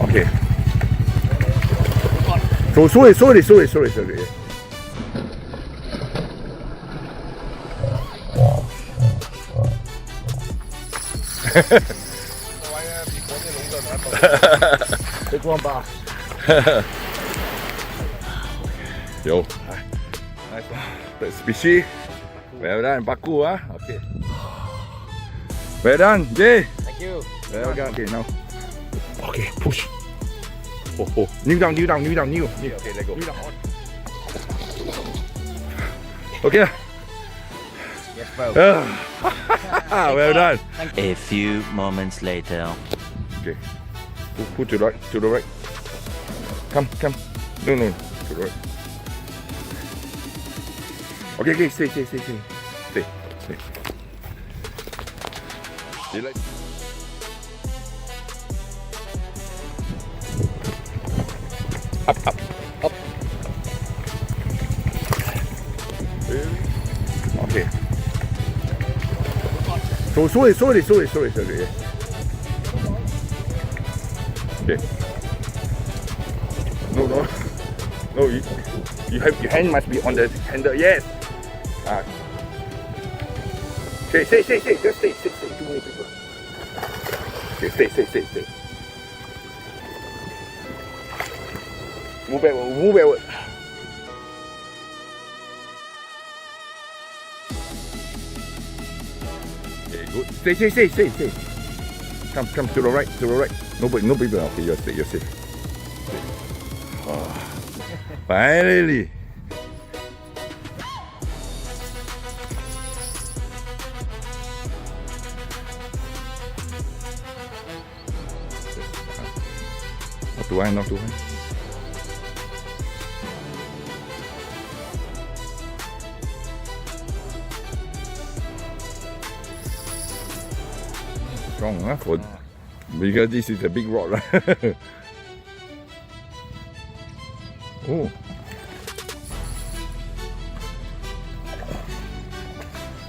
Okay. So sorry. Big one bar. Yo, nice one. That's species. Well done, baku ah. Okay. Well done, Jay. Thank you. Well done. Okay, now. Okay, push. Oh. Kneel down. Okay, let go. Kneel down on. Okay. Yes, bro. Well done. A few moments later. Okay. Put to the right. Come. No. To the right. Okay. Stay. You like? Up. Okay. So sorry. Okay. No. You have your hand must be on the handle. Yes. Okay. Stay. Just stay. Too many people. Okay. Stay. Move backward. Okay, good. Stay. Come to the right. No people. Okay, you're safe. Oh, finally. Not too high. Strong, huh? Because this is a big rod, right? Oh.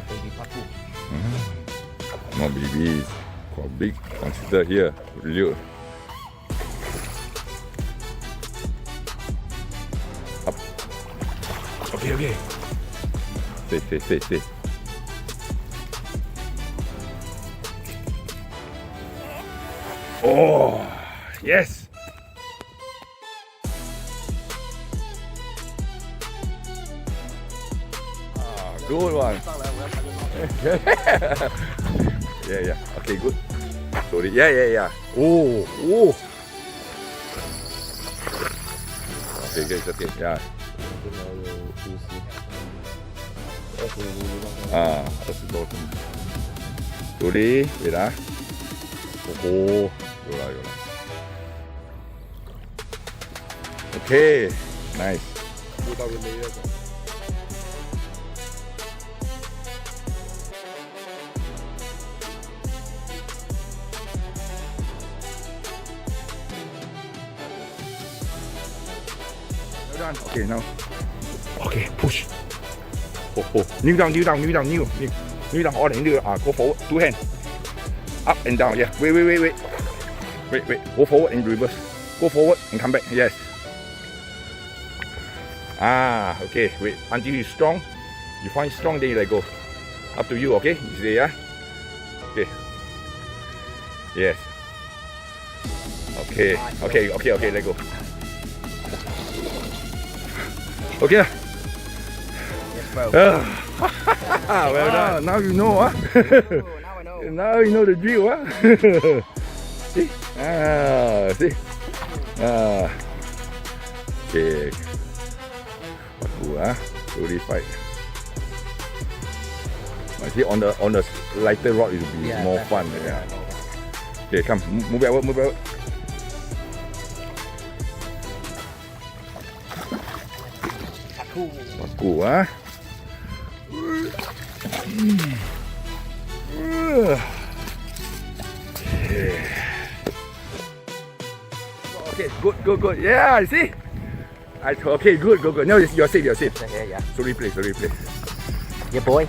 Baby paku. Not baby, quite big. Consider here, real. Up. Okay. Stay. Oh, yes. Good one. Yeah. Okay, good. Sorry. Yeah. Oh. Okay. Yeah. That's the bottom. Sorry. Wait ah. Oh. Yola. Okay. Nice. Done. Okay, now. Okay, push. Oh. Kneel down. All and kneel. Go forward. Two hands. Up and down. Yeah. Wait. Go forward and reverse. Go forward and come back. Yes. Okay. Wait until you're strong. You find strong, then you let go. Up to you. Okay. You see, yeah. Okay. Yes. Okay. Let go. Okay. Yes, bro. Well done. Now you know, huh? Now I know. Now you know the drill, huh? See? See? Okay. Baku, huh? Slowly fight. I see on the lighter rod it will be more fun. Yeah. Okay, come. Move backward. Baku, huh? Okay, good. Yeah, see? Okay, good. Now you're safe. Yeah. So replay. Yeah, boy.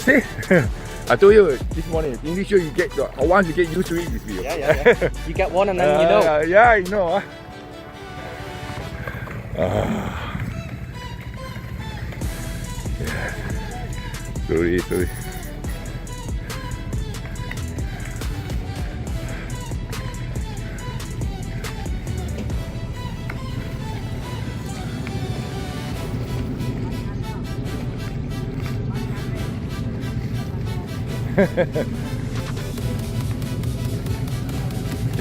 See? I told you this morning, English you get once you get used to it, this will. Yeah. You get one and then you know. Yeah, I know. Sorry.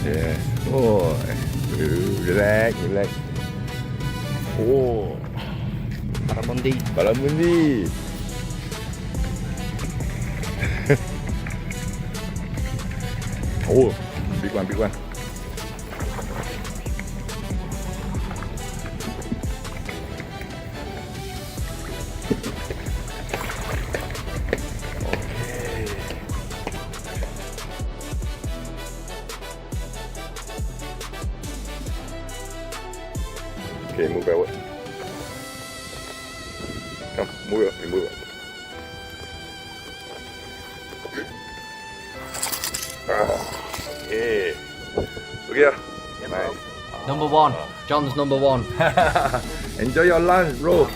Yeah. Oh, relax. Oh, Baramundi. Oh, big one. Okay, move backward. Come, move it. Okay. Look here. Nice. Number one. John's number one. Enjoy your lunch, bro.